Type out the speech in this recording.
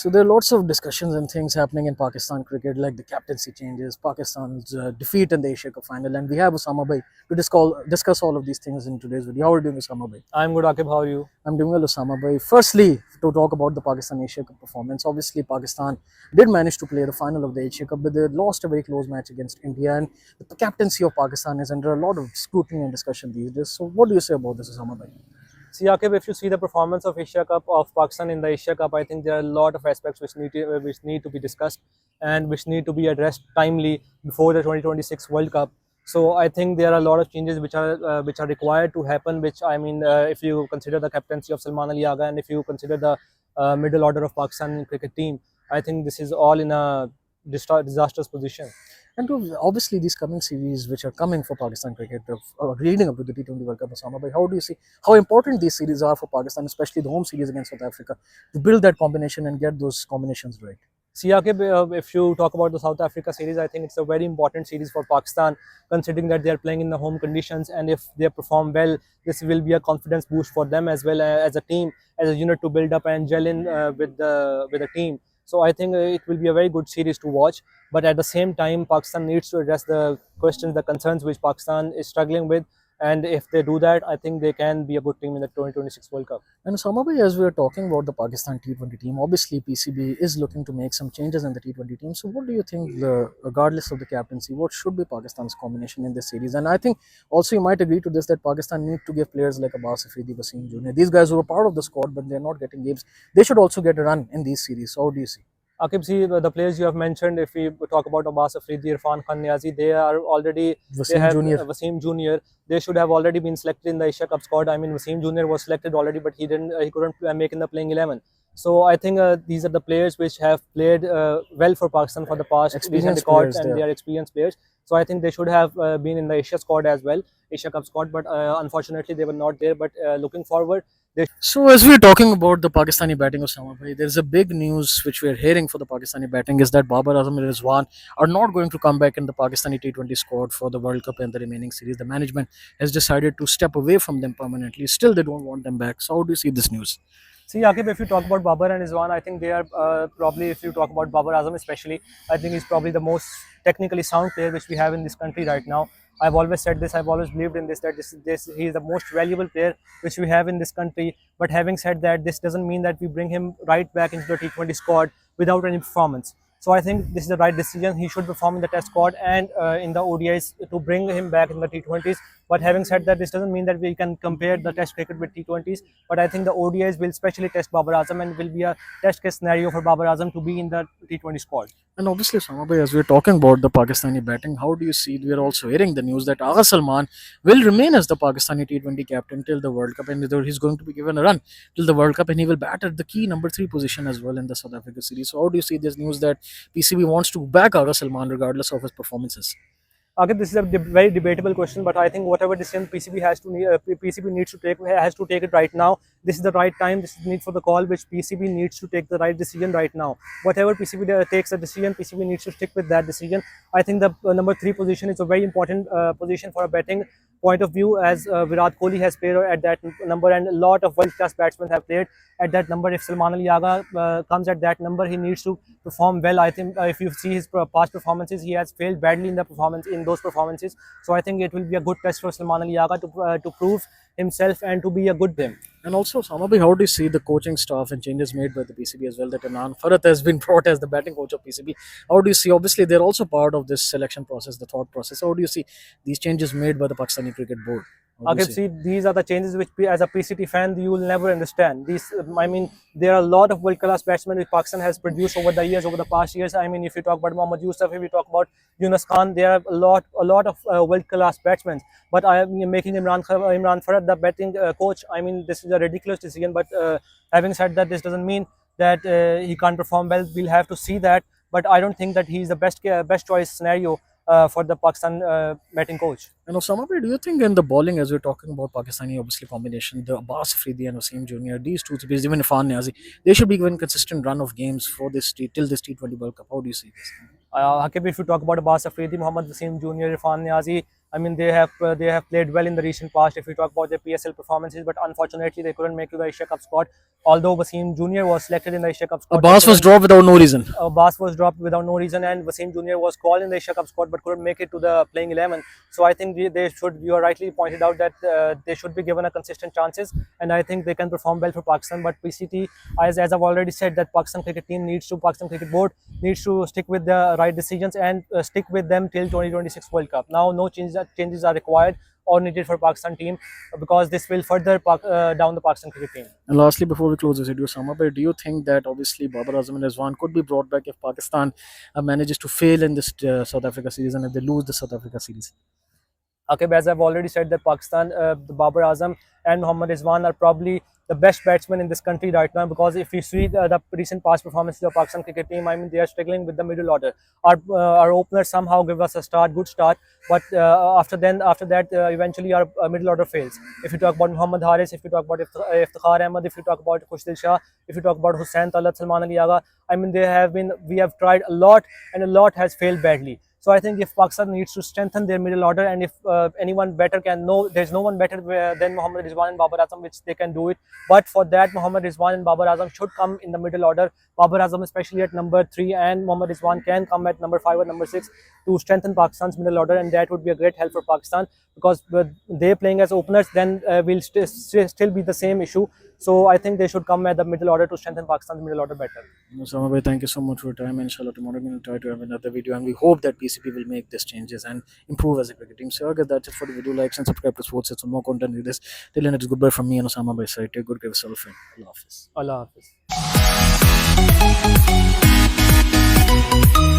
So there are lots of discussions and things happening in Pakistan cricket, like the captaincy changes, Pakistan's defeat in the Asia Cup final, and we have Osama Bhai to discuss all of these things in today's video. How are you doing, Osama Bhai? I'm good, Akib. How are you? I'm doing well, Osama Bhai. Firstly, to talk about the Pakistan Asia Cup performance, obviously Pakistan did manage to play the final of the Asia Cup, but they lost a very close match against India, and the captaincy of Pakistan is under a lot of scrutiny and discussion these days. So what do you say about this, Osama Bhai? See, Akib, if you see the performance of Asia Cup of Pakistan in the Asia Cup, I think there are a lot of aspects which need to be discussed and which need to be addressed timely before the 2026 World Cup. So I think there are a lot of changes which are required to happen. Which I mean, if you consider the captaincy of Salman Ali Agha and if you consider the middle order of Pakistan cricket team, I think this is all in a disastrous position. And obviously, these coming series, which are coming for Pakistan cricket, leading up to the T20 World Cup, Osama Bhai, how do you see how important these series are for Pakistan, especially the home series against South Africa, to build that combination and get those combinations right? See, Akib, if you talk about the South Africa series, I think it's a very important series for Pakistan, considering that they are playing in the home conditions, and if they perform well, this will be a confidence boost for them as well as a team, as a unit to build up and gel in with the team. So I think it will be a very good series to watch. But at the same time, Pakistan needs to address the questions, the concerns which Pakistan is struggling with, and if they do that, I think they can be a good team in the 2026 World Cup. And Osama Bhai, as we are talking about the Pakistan T20 team, obviously PCB is looking to make some changes in the T20 team. So what do you think, regardless of the captaincy, what should be Pakistan's combination in this series? And I think also you might agree to this that Pakistan need to give players like Abbas Afridi, Wasim Jr. These guys who are part of the squad, but they're not getting games. They should also get a run in these series. So how do you see? Akib, see the players you have mentioned. If we talk about Abbas Afridi, Irfan Khan Niazi, they Wasim have Jr. Wasim Junior. They should have already been selected in the Asia Cup squad. I mean, Wasim Junior was selected already, but he couldn't make in the playing 11. So I think these are the players which have played well for Pakistan for the past recent Experienced records, players and they there. are experienced players. So I think they should have been in the Asia squad as well, Asia Cup squad. But unfortunately, they were not there. But looking forward, they So as we're talking about the Pakistani batting, Osama Bhai, there's a big news which we're hearing for the Pakistani batting is that Babar Azam and Rizwan are not going to come back in the Pakistani T20 squad for the World Cup and the remaining series. The management has decided to step away from them permanently. Still, they don't want them back. So how do you see this news? See, Akib, if you talk about Babar and Rizwan, I think they are probably, if you talk about Babar Azam especially, I think he's probably the most technically sound player which we have in this country right now. I've always said this, I've always believed in this, that he is the most valuable player which we have in this country. But having said that, this doesn't mean that we bring him right back into the T20 squad without any performance. So I think this is the right decision. He should perform in the Test squad and in the ODIs to bring him back in the T20s. But having said that, this doesn't mean that we can compare the Test cricket with T20s. But I think the ODIs will specially test Babar Azam and will be a test case scenario for Babar Azam to be in the T20 squad. And obviously, Osama Bhai, as we're talking about the Pakistani batting, how do you see? We are also hearing the news that Agha Salman will remain as the Pakistani T20 captain till the World Cup, and he's going to be given a run till the World Cup, and he will bat at the key number 3 position as well in the South Africa series. So how do you see this news that PCB wants to back Agha Salman regardless of his performances? Again, this is a very debatable question, but I think whatever decision PCB needs to take, has to take it right now. This is the right time. This is the need for the call, which PCB needs to take the right decision right now. Whatever PCB takes a decision, PCB needs to stick with that decision. I think the number 3 position is a very important position for a batting point of view, as Virat Kohli has played at that number, and a lot of world-class batsmen have played at that number. If Salman Ali Agha comes at that number, he needs to perform well. I think if you see his past performances, he has failed badly in those performances. So I think it will be a good test for Salman Ali Agha to prove himself and to be a good them. And also, Samabi, how do you see the coaching staff and changes made by the PCB as well? That Anand Farat has been brought as the batting coach of PCB. How do you see? Obviously, they're also part of this selection process, the thought process. How do you see these changes made by the Pakistani Cricket Board? How do you Akib, see? see, these are the changes which, as a PCT fan, you will never understand. These, I mean, there are a lot of world-class batsmen which Pakistan has produced over the years, over the past years. I mean, if you talk about Mohammad Yusuf, if you talk about Yunus Khan, there are a lot of world-class batsmen. But I am making Imran Farad the batting coach. I mean, this is a ridiculous decision. But having said that, this doesn't mean that he can't perform well. We'll have to see that. But I don't think that he's the best choice scenario for the Pakistan batting coach. And Osama, do you think in the bowling, as we're talking about Pakistani, obviously combination, the Abbas Afridi and Wasim Jr., these two players, even Irfan Niazi, they should be given consistent run of games for this till this T20 World Cup. How do you see this? Hakib, if you talk about Abbas Afridi, Mohammad Wasim Jr., Irfan Niazi, I mean, they have played well in the recent past. If we talk about their PSL performances, but unfortunately they couldn't make to the Asia Cup squad. Although Wasim Junior was selected in the Asia Cup squad, but Abbas was couldn't. dropped without no reason. Bas was dropped without no reason, and Wasim Junior was called in the Asia Cup squad but couldn't make it to the playing 11. So I think they should. You are rightly pointed out that they should be given a consistent chances, and I think they can perform well for Pakistan. But PCT, as I've already said, that Pakistan Cricket Board needs to stick with the right decisions and stick with them till 2026 World Cup. Now, no changes are required or needed for Pakistan team because this will further down the Pakistan cricket team. And lastly, before we close this video, Samabhai, do you think that obviously Babar Azam and Rizwan could be brought back if Pakistan manages to fail in this South Africa series and if they lose the South Africa series? Okay, as I've already said that Pakistan, the Babar Azam and Mohammad Rizwan are probably the best batsmen in this country right now, because if you see the recent past performances of Pakistan cricket team, I mean, they are struggling with the middle order. Our openers somehow give us a good start, but after that, eventually our middle order fails. If you talk about Muhammad Haris, if you talk about Iftikhar Ahmed, if you talk about Khushdil Shah, if you talk about Hussain Talat, Salman Ali Agha, I mean, we have tried a lot and a lot has failed badly. So I think if Pakistan needs to strengthen their middle order, and if anyone better can know, there's no one better than Mohammad Rizwan and Babar Azam, which they can do it. But for that, Mohammad Rizwan and Babar Azam should come in the middle order. Babar Azam especially at number 3, and Mohammad Rizwan can come at number 5 or number 6 to strengthen Pakistan's middle order, and that would be a great help for Pakistan, because they playing as openers, then will still be the same issue. So I think they should come at the middle order to strengthen Pakistan's middle order better. Samabhai, thank you so much for your time. Inshallah, tomorrow we're going to try to have another video, and we hope that PCP will make these changes and improve as a cricket team. So I guess that's it for the video. Likes and subscribe to Sports. It's more content like this. Till then, it's goodbye from me and Osama by side. Take good care of yourself, and Allah Hafiz. Allah Hafiz.